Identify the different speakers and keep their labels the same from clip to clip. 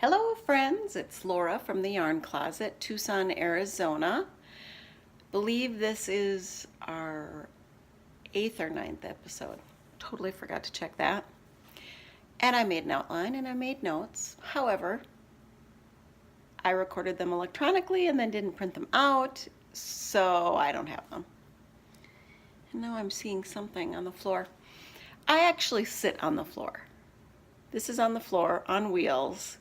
Speaker 1: Hello friends, it's Laura from the Yarn Closet, Tucson, Arizona. Believe this is our 8th or 9th episode. Totally forgot to check that. And I made an outline and I made notes. However, I recorded them electronically and then didn't print them out, so I don't have them. And now I'm seeing something on the floor. I actually sit on the floor. This is on the floor on wheels.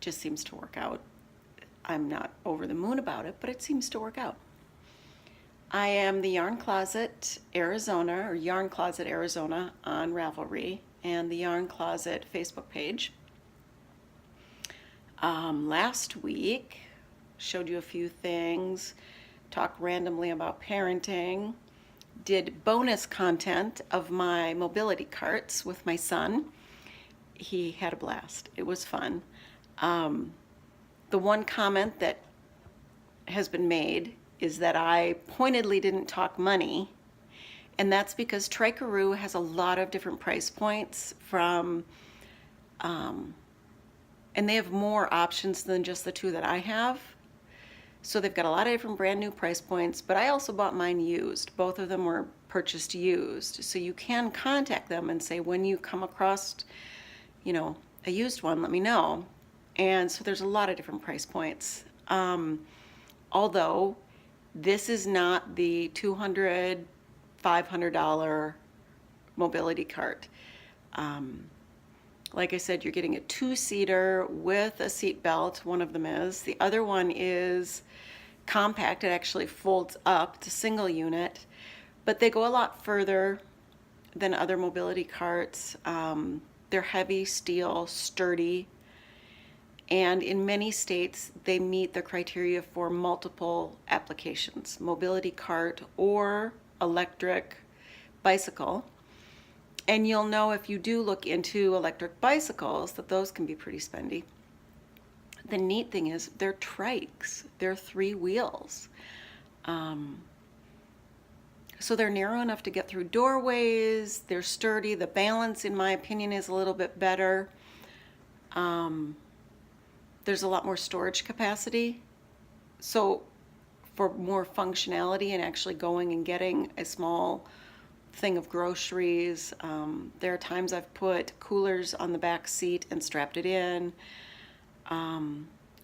Speaker 1: Just seems to work out. I'm not over the moon about it, but it seems to work out. I am the Yarn Closet Arizona, or Yarn Closet Arizona on Ravelry, and the Yarn Closet Facebook page. Last week, showed you a few things, talked randomly about parenting, did bonus content of my mobility carts with my son. He had a blast. It was fun. The one comment that has been made is that I pointedly didn't talk money, and that's because Trikaroo has a lot of different price points from, and they have more options than just the two that I have. So they've got a lot of different brand new price points, but I also bought mine used. Both of them were purchased used. So you can contact them and say, when you come across, a used one, let me know. And so there's a lot of different price points. Although this is not the $200, $500 mobility cart. Like I said, you're getting a 2-seater with a seat belt. One of them is. The other one is compact. It actually folds up to single unit, but they go a lot further than other mobility carts. They're heavy, steel, sturdy, and in many states they meet the criteria for multiple applications, mobility cart or electric bicycle. And you'll know if you do look into electric bicycles that those can be pretty spendy. The neat thing is they're trikes. They're 3 wheels. So they're narrow enough to get through doorways. They're sturdy. The balance, in my opinion, is a little bit better. There's a lot more storage capacity. So for more functionality and actually going and getting a small thing of groceries. There are times I've put coolers on the back seat and strapped it in.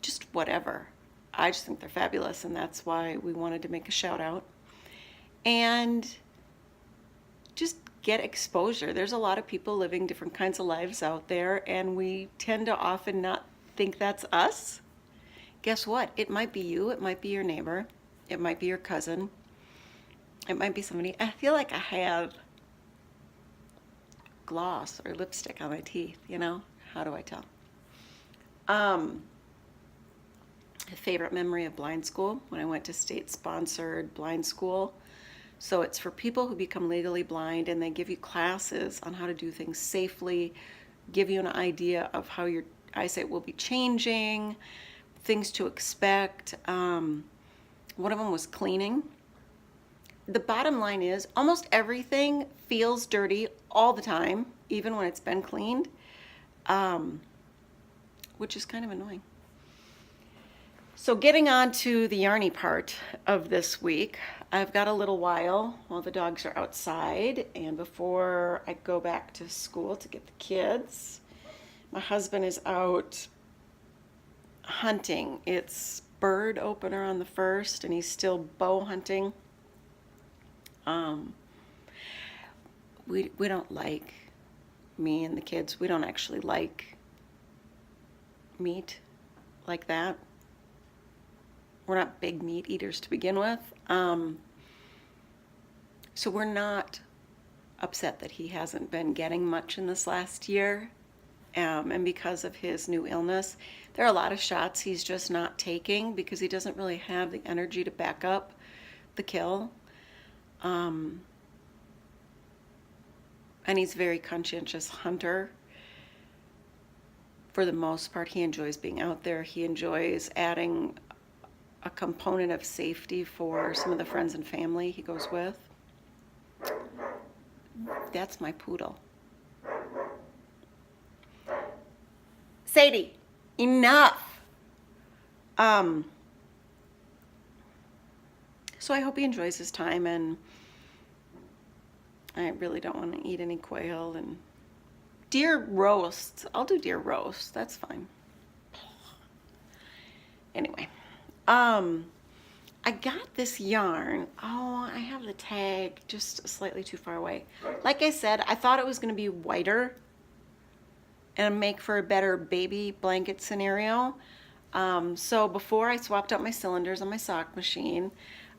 Speaker 1: Just whatever. I just think they're fabulous, and that's why we wanted to make a shout out. And just get exposure. There's a lot of people living different kinds of lives out there, and we tend to often not think that's us. Guess what? It might be you. It might be your neighbor. It might be your cousin. It might be somebody. I feel like I have gloss or lipstick on my teeth, How do I tell? A favorite memory of blind school, when I went to state-sponsored blind school. So it's for people who become legally blind, and they give you classes on how to do things safely, give you an idea of how your eyesight will be changing, things to expect. One of them was cleaning. The bottom line is almost everything feels dirty all the time, even when it's been cleaned, which is kind of annoying. So getting on to the yarny part of this week, I've got a little while the dogs are outside and before I go back to school to get the kids. My husband is out hunting. It's bird opener on the 1st, and he's still bow hunting. We don't like, me and the kids, we don't actually like meat like that. We're not big meat eaters to begin with. So we're not upset that he hasn't been getting much in this last year. And because of his new illness, there are a lot of shots he's just not taking because he doesn't really have the energy to back up the kill. And he's a very conscientious hunter. For the most part, he enjoys being out there. He enjoys adding a component of safety for some of the friends and family he goes with. That's my poodle. Sadie, enough. So I hope he enjoys his time, and I really don't want to eat any quail and deer roast. I'll do deer roast. That's fine. Anyway, I got this yarn. Oh, I have the tag just slightly too far away. Like I said, I thought it was going to be whiter and make for a better baby blanket scenario. So before I swapped out my cylinders on my sock machine,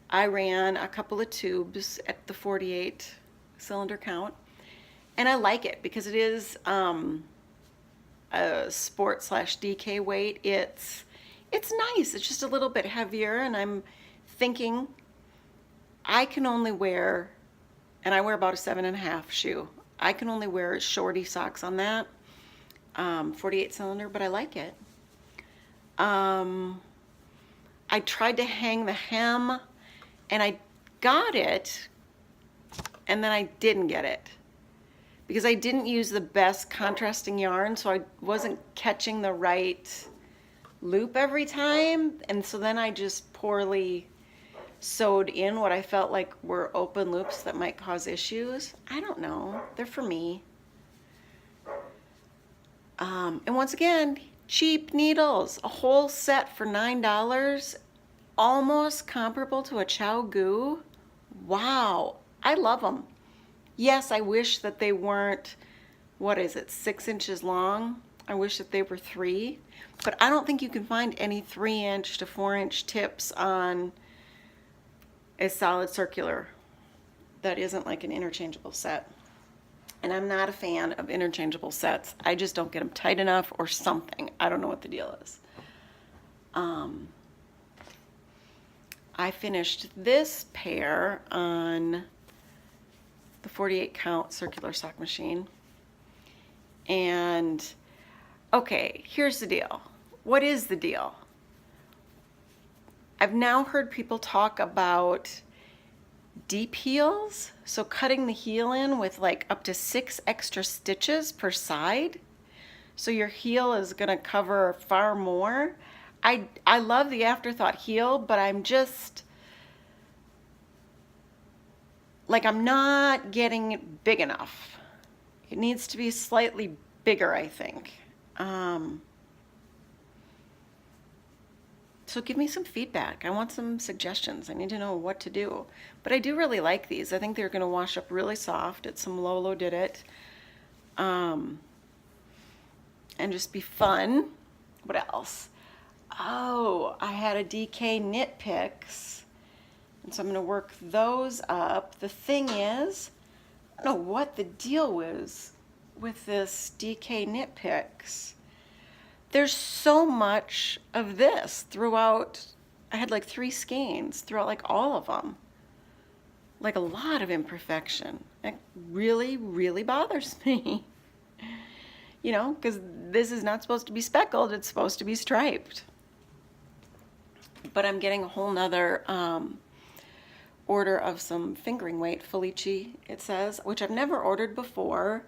Speaker 1: I ran a couple of tubes at the 48 cylinder count, and I like it because it is a sport / DK weight. It's nice. It's just a little bit heavier, and I'm thinking I can only wear, and I wear about a 7.5 shoe. I can only wear shorty socks on that 48 cylinder, but I like it. I tried to hang the hem, and I got it, and then I didn't get it because I didn't use the best contrasting yarn, so I wasn't catching the right loop every time, and so then I just poorly sewed in what I felt like were open loops that might cause issues. I don't know. They're for me. And once again, cheap needles. A whole set for $9, almost comparable to a Chow Goo. Wow, I love them. Yes, I wish that they weren't, 6 inches long. I wish that they were 3, but I don't think you can find any 3-inch to 4-inch tips on a solid circular that isn't like an interchangeable set. And I'm not a fan of interchangeable sets. I just don't get them tight enough or something. I don't know what the deal is. I finished this pair on the 48 count circular sock machine. And okay, here's the deal. What is the deal? I've now heard people talk about deep heels, so cutting the heel in with like up to 6 extra stitches per side, so your heel is going to cover far more. I love the afterthought heel, but I'm just like, I'm not getting it big enough. It needs to be slightly bigger, I think. So give me some feedback. I want some suggestions. I need to know what to do. But I do really like these. I think they're going to wash up really soft. It's some Lolo Did It. And just be fun. What else? Oh, I had a DK knit picks. And so I'm going to work those up. The thing is, I don't know what the deal was with this DK knit picks. There's so much of this throughout. I had like 3 skeins throughout like all of them. Like a lot of imperfection. It really, really bothers me. You know, because this is not supposed to be speckled, it's supposed to be striped. But I'm getting a whole nother order of some fingering weight, Felici, it says, which I've never ordered before.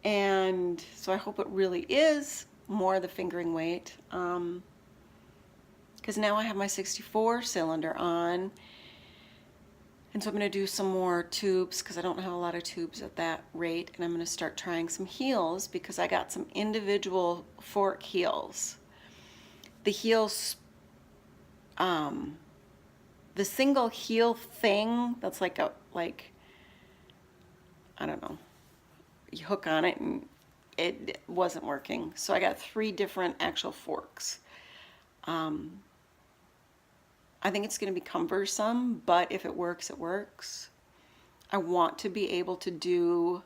Speaker 1: And so I hope it really is more the fingering weight, because now I have my 64 cylinder on, and so I'm going to do some more tubes because I don't have a lot of tubes at that rate, and I'm going to start trying some heels because I got some individual fork heels. The heels, the single heel thing that's like a, I don't know, you hook on it and it wasn't working. So I got 3 different actual forks. I think it's going to be cumbersome, but if it works, it works. I want to be able to do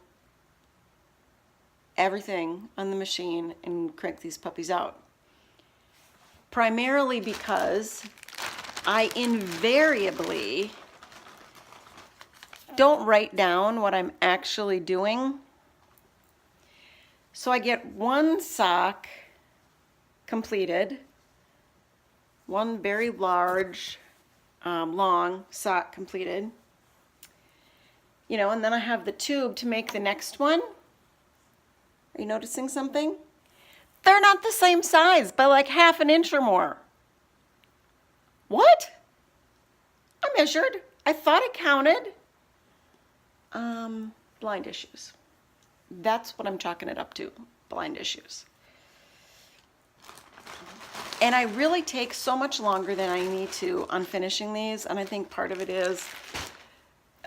Speaker 1: everything on the machine and crank these puppies out. Primarily because I invariably don't write down what I'm actually doing. So I get one sock completed, one very large, long sock completed, you know, and then I have the tube to make the next one. Are you noticing something? They're not the same size by like half an inch or more. What? I measured. I thought I counted. Blind issues. That's what I'm chalking it up to. Blind issues. And I really take so much longer than I need to on finishing these. And I think part of it is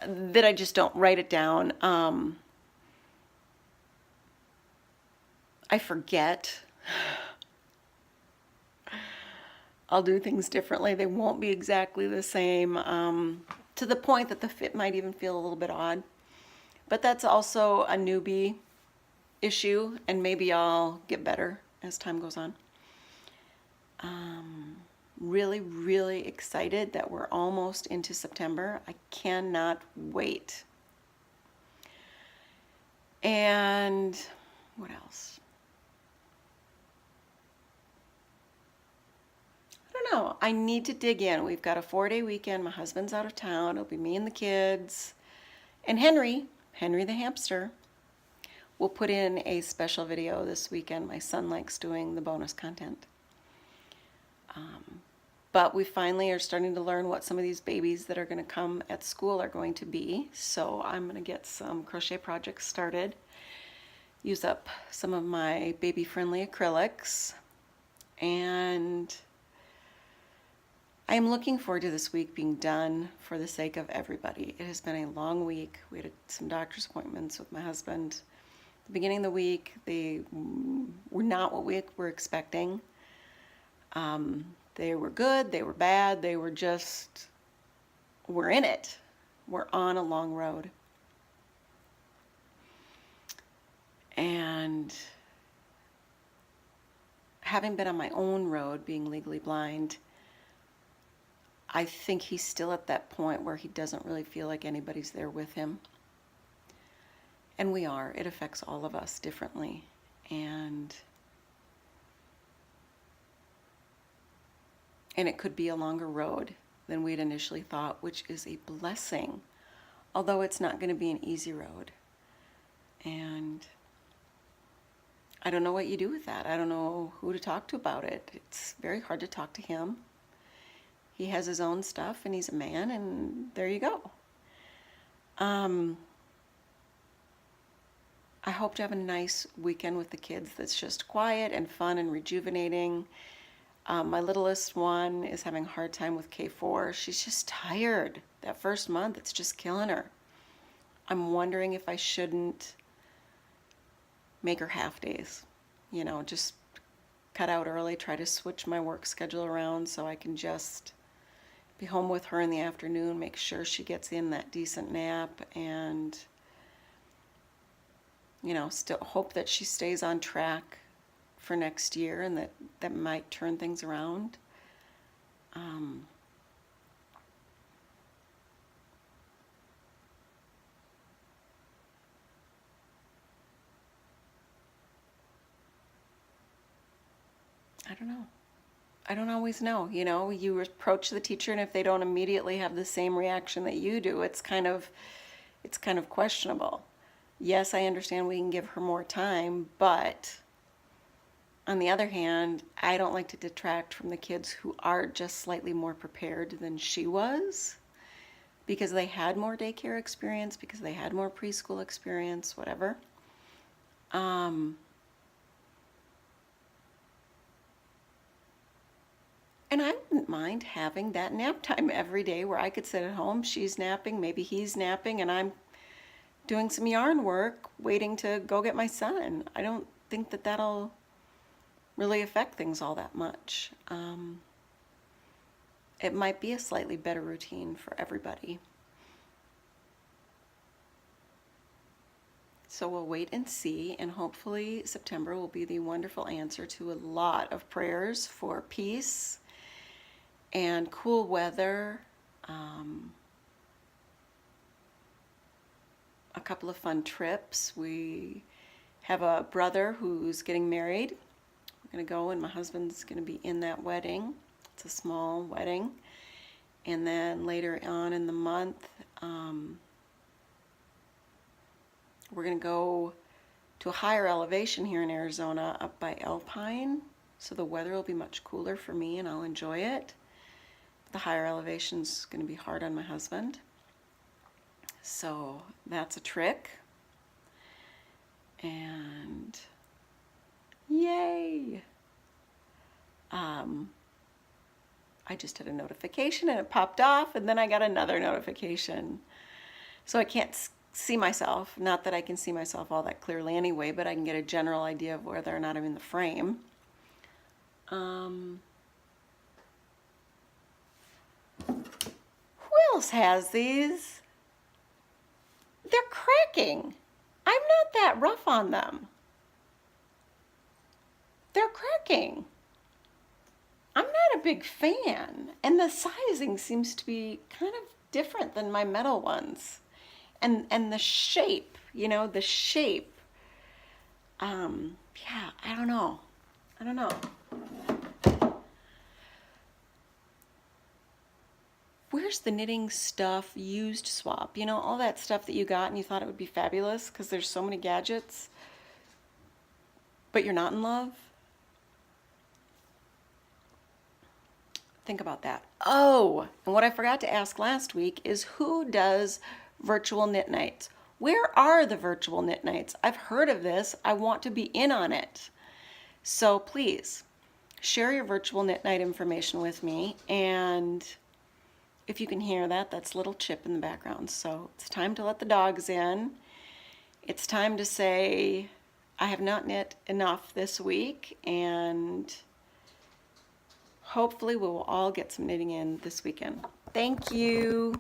Speaker 1: that I just don't write it down. I forget. I'll do things differently. They won't be exactly the same, to the point that the fit might even feel a little bit odd. But that's also a newbie issue, and maybe I'll get better as time goes on. Really, really excited that we're almost into September. I cannot wait. And what else? I don't know. I need to dig in. We've got a 4-day weekend. My husband's out of town. It'll be me and the kids. And Henry the hamster, will put in a special video this weekend. My son likes doing the bonus content. But we finally are starting to learn what some of these babies that are going to come at school are going to be. So I'm going to get some crochet projects started. Use up some of my baby-friendly acrylics. And I am looking forward to this week being done for the sake of everybody. It has been a long week. We had some doctor's appointments with my husband. At the beginning of the week, they were not what we were expecting. They were good, they were bad, they were just, we're in it. We're on a long road. And having been on my own road, being legally blind, I think he's still at that point where he doesn't really feel like anybody's there with him. And we are. It affects all of us differently. And it could be a longer road than we'd initially thought, which is a blessing, although it's not going to be an easy road. And I don't know what you do with that. I don't know who to talk to about it. It's very hard to talk to him. He has his own stuff, and he's a man, and there you go. I hope to have a nice weekend with the kids that's just quiet and fun and rejuvenating. My littlest one is having a hard time with K4. She's just tired. That first month, it's just killing her. I'm wondering if I shouldn't make her half days. You know, just cut out early, try to switch my work schedule around so I can just be home with her in the afternoon, make sure she gets in that decent nap, and, you know, still hope that she stays on track for next year, and that might turn things around. I don't know. I don't always know. You know, you approach the teacher, and if they don't immediately have the same reaction that you do, it's kind of questionable. Yes, I understand we can give her more time, but on the other hand, I don't like to detract from the kids who are just slightly more prepared than she was, because they had more daycare experience, because they had more preschool experience, whatever. And I wouldn't mind having that nap time every day where I could sit at home, she's napping, maybe he's napping, and I'm doing some yarn work, waiting to go get my son. I don't think that that'll really affect things all that much. It might be a slightly better routine for everybody. So we'll wait and see, and hopefully September will be the wonderful answer to a lot of prayers for peace and cool weather, a couple of fun trips. We have a brother who's getting married. We're going to go, and my husband's going to be in that wedding. It's a small wedding. And then later on in the month, we're going to go to a higher elevation here in Arizona, up by Alpine, so the weather will be much cooler for me and I'll enjoy it. The higher elevation's going to be hard on my husband. So that's a trick. And yay! I just had a notification and it popped off, and then I got another notification. So I can't see myself. Not that I can see myself all that clearly anyway, but I can get a general idea of whether or not I'm in the frame. Who else has these? They're cracking. I'm not that rough on them. They're cracking. I'm not a big fan, and the sizing seems to be kind of different than my metal ones. And the shape, you know, the shape. Yeah, I don't know. Where's the knitting stuff used swap? You know, all that stuff that you got and you thought it would be fabulous because there's so many gadgets, but you're not in love? Think about that. Oh, and what I forgot to ask last week is who does virtual knit nights? Where are the virtual knit nights? I've heard of this. I want to be in on it. So please share your virtual knit night information with me. And if you can hear that, that's little Chip in the background. So it's time to let the dogs in. It's time to say, I have not knit enough this week, and hopefully we will all get some knitting in this weekend. Thank you.